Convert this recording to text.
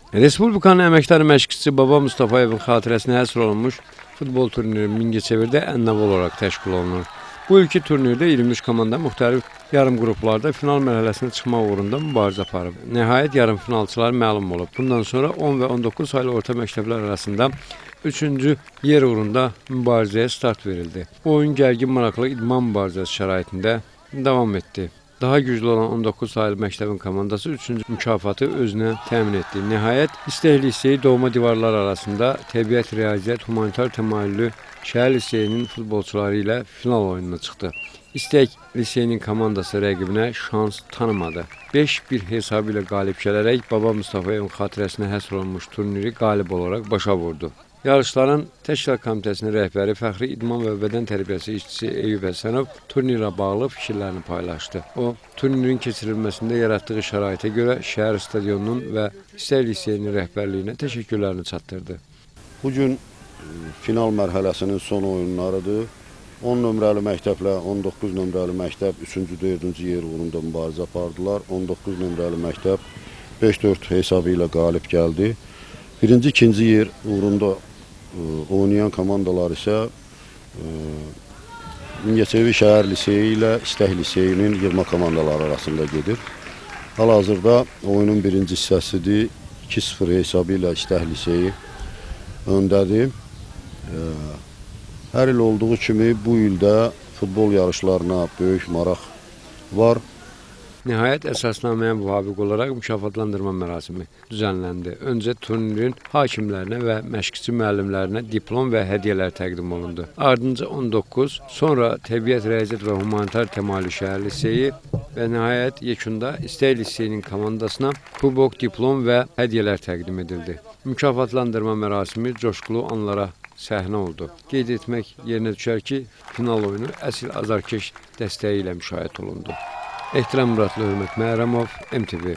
Respublikanın əməkdar məşqçisi Baba Mustafayevin xatirəsinə həsr olunmuş futbol turniri Mingəçevirdə ənənəvi olaraq təşkil olunur. Bu ilki turnirdə 23 komanda müxtəlif yarım qruplarda final mərhələsinə çıxmaq uğrunda mübarizə aparıb. Nəhayət yarımfinalçılar məlum olub. Bundan sonra 10 və 19 saylı orta məktəblər arasında 3-cü yer uğrunda mübarizəyə start verildi. Oyun gərgin maraqlı idman mübarizəsi şəraitində davam etdi. Daha güclü olan 19 saylı məktəbin komandası 3-cü mükafatı özünə təmin etdi. Nəhayət, İstək liseyi doğma divarlar arasında təbiət, riyaziyyat, humanitar təmayüllü şəhər liseyinin futbolçuları ilə final oyununa çıxdı. İstək liseyinin komandası rəqibinə şans tanımadı. 5-1 hesabı ilə qalib gələrək Baba Mustafayevin xatirəsinə həsr olunmuş turniri qalib olaraq başa vurdu. Yarışların Təşkilat Komitəsinin rəhbəri Fəxri İdman və Bədən Tərbiyəsi işçisi Eyüp Həsənov turnirlə bağlı fikirlərini paylaşdı. O, turnirin keçirilməsində yaratdığı şəraitə görə şəhər stadionunun və İstək liseyinin rəhbərliyinə təşəkkürlərini çatdırdı. Bugün final mərhələsinin son oyunlarıdır. 10 nömrəli məktəblə 19 nömrəli məktəb 3-cü, 4-cü yer uğrunda mübarizə apardılar. 19 nömrəli məktəb 5-4 hesabı ilə qalib gəldi. Birinci, ikinci yer uğrunda oynayan komandalar isə Mingəçevir şəhər liseyi ilə İstək liseyinin yığma komandaları arasında gedir. Hal-hazırda oyunun birinci hissəsidir. 2-0 hesabı ilə İstək liseyi öndədir. Hər il olduğu kimi bu ildə futbol yarışlarına böyük maraq var. Nəhayət, əsasnaməyə müvafiq olaraq mükafatlandırma mərasimi düzənləndi. Öncə turnirin hakimlərinə və məşqçi müəllimlərinə diplom və hədiyyələr təqdim olundu. Ardınca 19, sonra Təbiət, Riyaziyyat və Humanitar Təmayüllü şəhər liseyi və nəhayət yekunda İstək liseyinin komandasına kubok, diplom və hədiyyələr təqdim edildi. Mükafatlandırma mərasimi coşqulu anlara səhnə oldu. Qeyd etmək yerinə düşər ki, final oyunu əsl azarkeş dəstəyi ilə müşahidə olundu. Ehtiram Muradlı, Hörmət Məhrəmov, MTV.